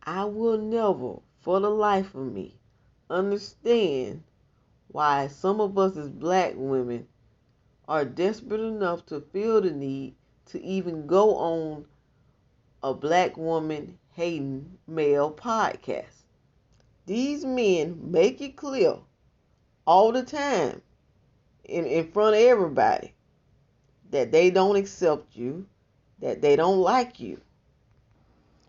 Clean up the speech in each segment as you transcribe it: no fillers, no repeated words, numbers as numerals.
I will never, for the life of me, understand why some of us as black women are desperate enough to feel the need to even go on a black woman hating male podcast. These men make it clear all the time in front of everybody that they don't accept you, that they don't like you.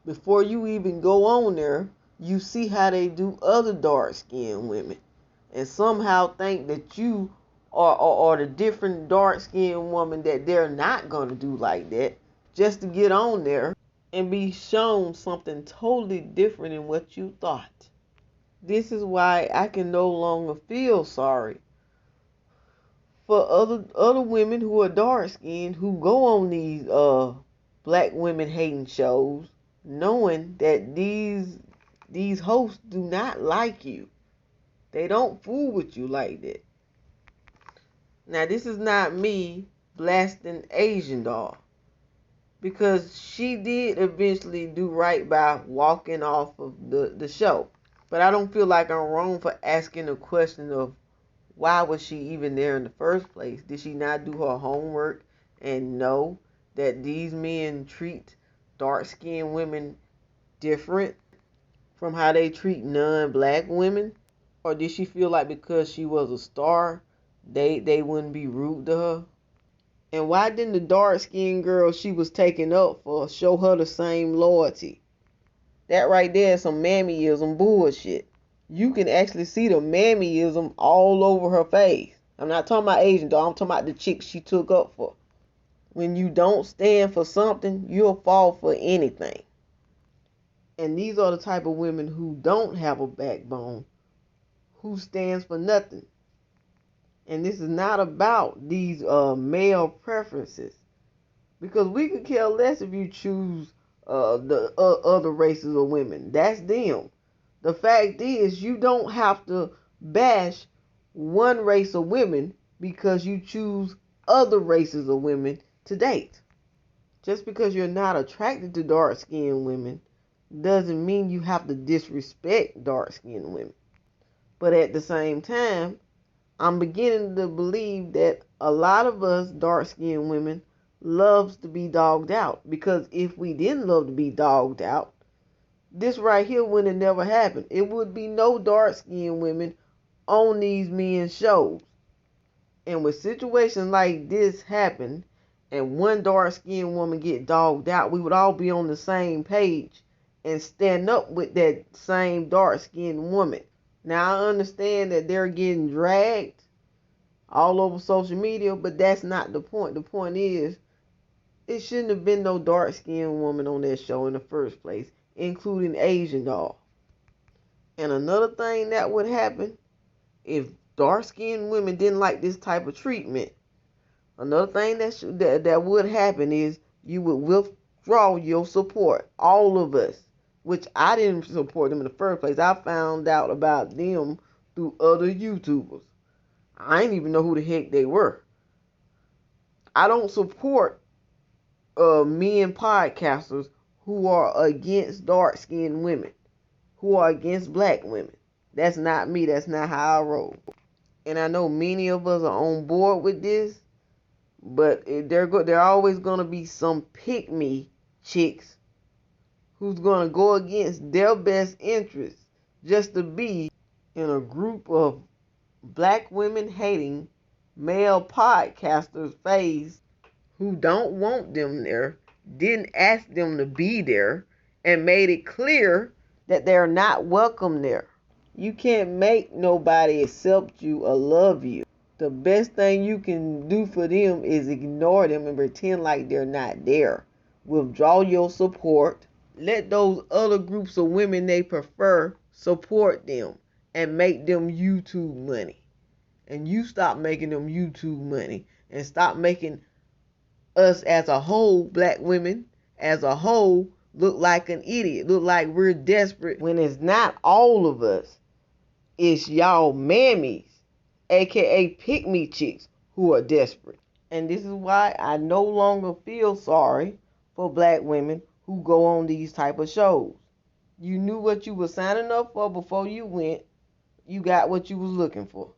Before you even go on there, you see how they do other dark-skinned women and somehow think that you are the different dark-skinned woman that they're not going to do like that just to get on there and be shown something totally different than what you thought. This is why I can no longer feel sorry for other women who are dark-skinned who go on these black women hating shows knowing that these hosts do not like you. They don't fool with you like that. Now, this is not me blasting Asian doll, because she did eventually do right by walking off of the show. But I don't feel like I'm wrong for asking the question of why was she even there in the first place? Did she not do her homework and know that these men treat dark-skinned women different from how they treat non-black women? Or did she feel like because she was a star, they wouldn't be rude to her? And why didn't the dark-skinned girl she was taking up for show her the same loyalty? That right there is some mammyism bullshit. You can actually see the mammyism all over her face. I'm not talking about Asian doll, I'm talking about the chick she took up for. When you don't stand for something, you'll fall for anything. And these are the type of women who don't have a backbone, who stands for nothing. And this is not about these male preferences, because we could care less if you choose the other races of women. That's them. The fact is, you don't have to bash one race of women because you choose other races of women to date. Just because you're not attracted to dark-skinned women doesn't mean you have to disrespect dark-skinned women. But at the same time, I'm beginning to believe that a lot of us dark-skinned women loves to be dogged out. Because if we didn't love to be dogged out, this right here wouldn't have never happened. It would be no dark-skinned women on these men's shows. And with situations like this happen, and one dark-skinned woman get dogged out, we would all be on the same page and stand up with that same dark-skinned woman. Now, I understand that they're getting dragged all over social media, but that's not the point. The point is, it shouldn't have been no dark-skinned woman on that show in the first place, including Asian doll. And another thing that would happen if dark-skinned women didn't like this type of treatment, another thing that would happen is you would withdraw your support. All of us, which I didn't support them in the first place. I found out about them through other YouTubers. I didn't even know who the heck they were. I don't support men podcasters who are against dark-skinned women, who are against black women. That's not me. That's not how I roll. And I know many of us are on board with this, but there always going to be some pick-me chicks who's going to go against their best interests just to be in a group of black women hating male podcasters' face who don't want them there, didn't ask them to be there, and made it clear that they're not welcome there. You can't make nobody accept you or love you. The best thing you can do for them is ignore them and pretend like they're not there. Withdraw your support. Let those other groups of women they prefer support them and make them YouTube money. And you stop making them YouTube money and stop making us as a whole, black women as a whole, look like an idiot, look like we're desperate, when it's not all of us. It's y'all mammies, aka pick-me chicks, who are desperate. And this is why I no longer feel sorry for black women who go on these type of shows. You knew what you were signing up for before you went. You got what you was looking for.